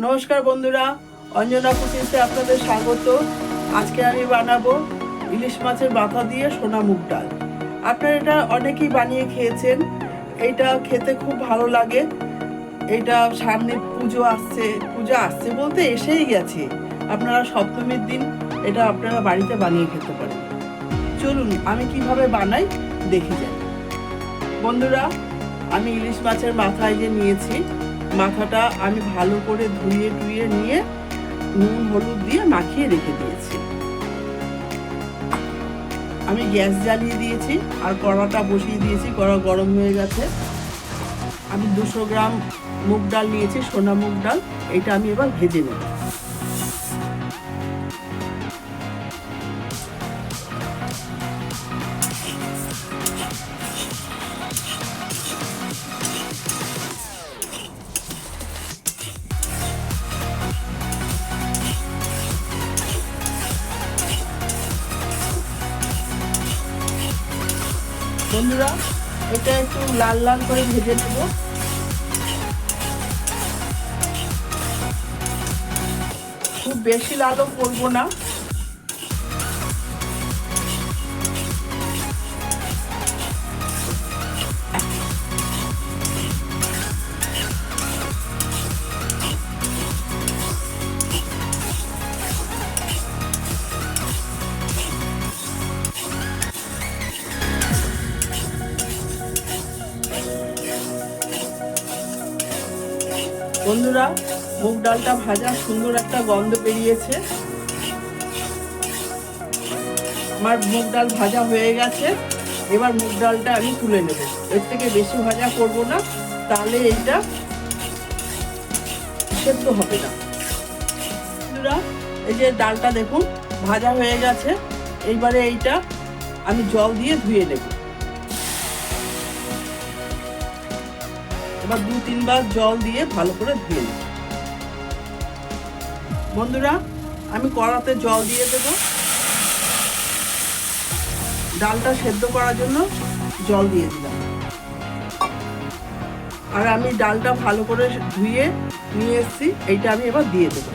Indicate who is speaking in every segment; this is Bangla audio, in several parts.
Speaker 1: নমস্কার বন্ধুরা, অঞ্জনা কুকিংসে আপনাদের স্বাগত। আজকে আমি বানাবো ইলিশ মাছের মাথা দিয়ে সোনা মুগ ডাল। আপনারা এটা অনেকেই বানিয়ে খেয়েছেন। এটা খেতে খুব ভালো লাগে। এটা সামনে পুজো আসছে বলতে এসেই গেছে। আপনারা সপ্তমীর দিন এটা আপনারা বাড়িতে বানিয়ে খেতে পারেন। চলুন আমি কিভাবে বানাই দেখে যাই। বন্ধুরা, আমি ইলিশ মাছের মাথায় যে নিয়েছি, মাথাটা আমি ভালো করে ধুয়ে নিয়ে নুন হলুদ দিয়ে মাখিয়ে রেখে দিয়েছি। আমি গ্যাস জ্বালিয়ে দিয়েছি আর কড়াটা বসিয়ে দিয়েছি। কড়া গরম হয়ে গেছে। আমি 200 গ্রাম মুগ ডাল নিয়েছি, সোনা মুগ ডাল। এটা আমি এবার ভেজে নেব। বন্ধুরা, এটা একটু লাল লাল করে ভেজে নেব। খুব বেশি লালও করবো না। বন্ধুরা, মুগ ডালটা ভাজা সুন্দর একটা গন্ধ বেরিয়েছে। আমার মুগ ডাল ভাজা হয়ে গেছে। এবার মুগ ডালটা আমি তুলে নেব। এর থেকে বেশি ভাজা করব না, তাহলে এইটা সেদ্ধ হবে না। বন্ধুরা, এই যে ডালটা দেখুন ভাজা হয়ে গেছে। এইবারে এইটা আমি জল দিয়ে ধুয়ে নেব। এবার 2-3 বার জল দিয়ে ভালো করে ধুয়ে নেব। বন্ধুরা, আমি কড়াতে জল দিয়ে দেব। ডালটা সেদ্ধ করার জন্য জল দিয়ে দিলাম। আর আমি ডালটা ভালো করে ধুয়ে নিয়ে এসেছি। এইটা আমি এবার দিয়ে দেব।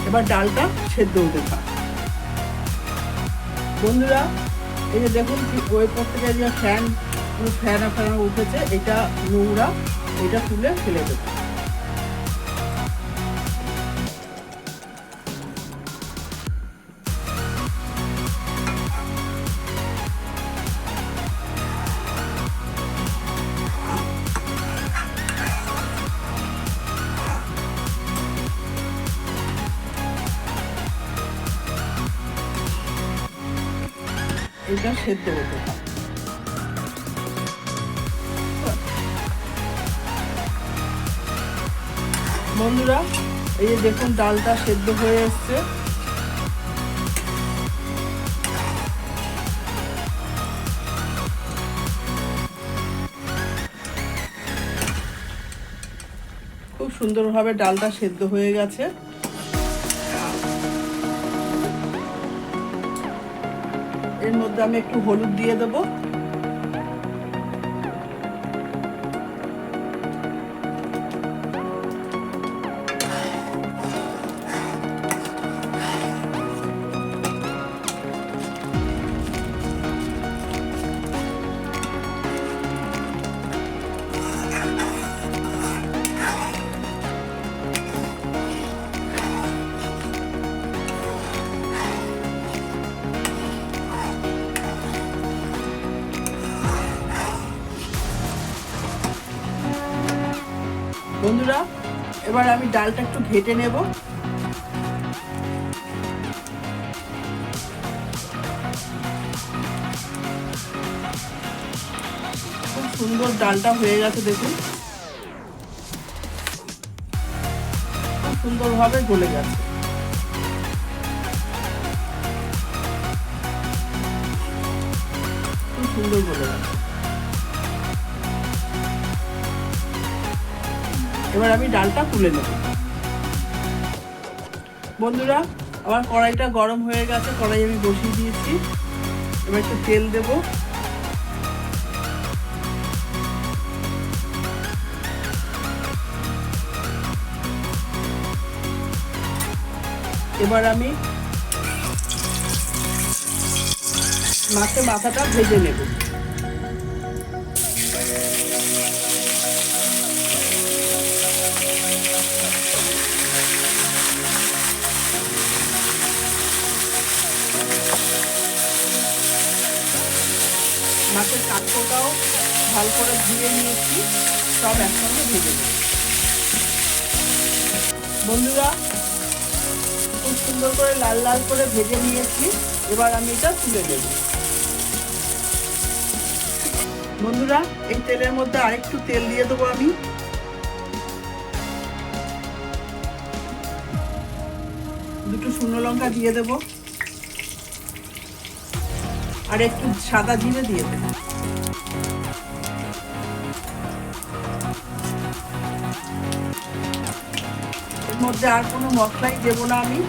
Speaker 1: এবার ডালটা সেদ্ধ হতে থাক। বন্ধুরা, এই যে দেখুন ওই পর থেকে যে ফ্যানা উঠেছে, এটা নোংরা, এটা তুলে ফেলে দেবো। এটা সেদ্ধ হতে থাক। বন্ধুরা, এই যে দেখুন ডালটা সেদ্ধ হয়ে এসছে। খুব সুন্দরভাবে ডালটা সেদ্ধ হয়ে গেছে। এর মধ্যে আমি একটু হলুদ দিয়ে দেবো। বন্ধুরা, এবার আমি ডালটা একটু ঘেটে নেব। খুব সুন্দর ডালটা হয়ে গেছে দেখুন। খুব সুন্দরভাবে গলে গেছে। খুব সুন্দর গলে গেছে। এবার আমি ডালটা তুলে নেব। বন্ধুরা, আমার কড়াইটা গরম হয়ে গেছে, কড়াই আমি বসিয়ে দিয়েছি। এবার একটু তেল দেব। এবার আমি মাছের মাথাটা ভেজে নেব। মাছের কাঁকড়াটাও ভালো করে ধুয়ে নিয়েছি, সব একসঙ্গে ভেজে নেব। বন্ধুরা, খুব সুন্দর করে লাল লাল করে ভেজে নিয়েছি। এবার আমি এটা তুলে দেব। বন্ধুরা, এই তেলের মধ্যে আরেকটু তেল দিয়ে দেবো আমি। দুটো শুকনো লঙ্কা দিয়ে দেব, আর একটু সাদা জিরে দিয়ে দেব। এর মধ্যে আর কোনো মশলাই দেব না আমি।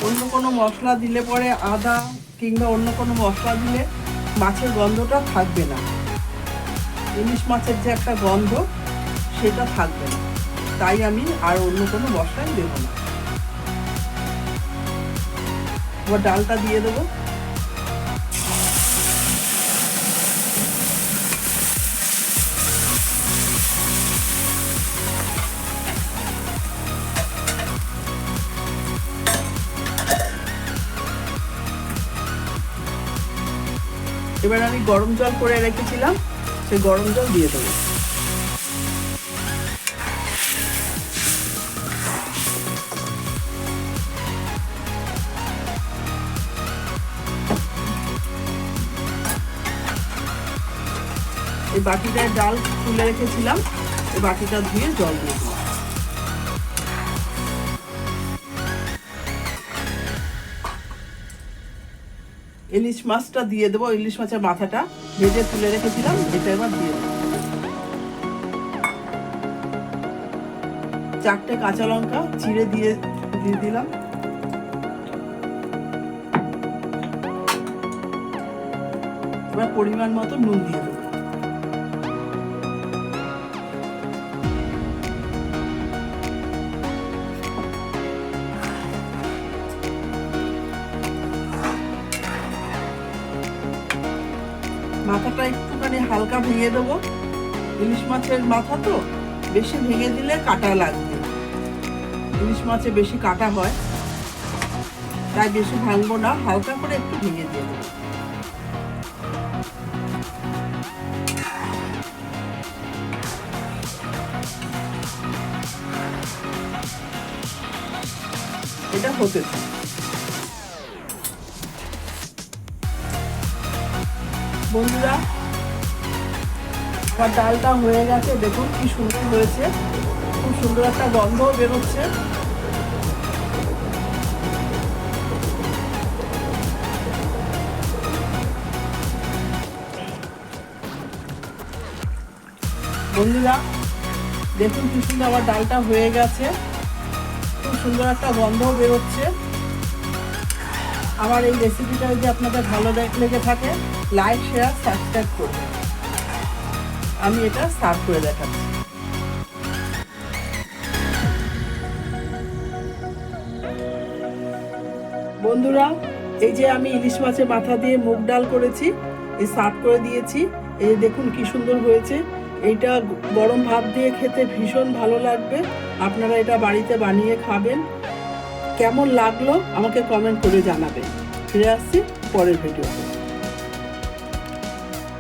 Speaker 1: অন্য কোনো মশলা দিলে পরে, আদা কিংবা অন্য কোনো মশলা দিলে মাছের গন্ধটা থাকবে না। ইলিশ মাছের যে একটা গন্ধ, সেটা থাকবে না। তাই আমি আর অন্য কোনো মশলাই দেব না। এবার ডালটা দিয়ে দেবো। এবার আমি গরম জল করে রেখেছিলাম, সেই গরম জল দিয়ে দেবো। এই বাটিটায় ডাল তুলে রেখেছিলাম, এই বাটিটা ধুয়ে জল দিয়ে দিলাম। ইলিশ মাছটা দিয়ে দেবো। ইলিশ মাছের মাথাটা ভেজে তুলে রেখেছিলাম, এটা এবার দিয়ে দেবো। 4টে কাঁচা লঙ্কা চিড়ে দিয়ে দিলাম। এবার পরিমাণ মতো নুন দিয়ে দেবো। মাথাটা একটুখানি হালকা ভেঙে দেবো। ইলিশ মাছের মাথা তো বেশি ভেঙে দিলে কাটা লাগবে। ইলিশ মাছে বেশি কাটা হয়, তাই বেশি ভাঙবো না, হালকা করে একটু ভেঙে দিয়ে দেবো। এটা হতে থাক। বন্ধুরা, আমার ডালটা হয়ে গেছে, দেখুন কি সুন্দর হয়েছে। খুব সুন্দর একটা গন্ধও বেরোচ্ছে। বন্ধুরা, দেখুন কি সুন্দর আমার ডালটা হয়ে গেছে। খুব সুন্দর একটা গন্ধও বেরোচ্ছে। আমার এই রেসিপিটা যদি আপনাদের ভালো লেগে থাকে, লাইক, শেয়ার, সাবস্ক্রাইব করবেন। আমি এটা সার্ভ করে দেখাচ্ছি। বন্ধুরা, এই যে আমি ইলিশ মাছের মাথা দিয়ে মুগ ডাল করেছি, এই সার্ভ করে দিয়েছি। এই দেখুন কি সুন্দর হয়েছে। এইটা গরম ভাত দিয়ে খেতে ভীষণ ভালো লাগবে। আপনারা এটা বাড়িতে বানিয়ে খাবেন। কেমন লাগলো আমাকে কমেন্ট করে জানাবেন। ফিরে আসছি পরের ভিডিওতে।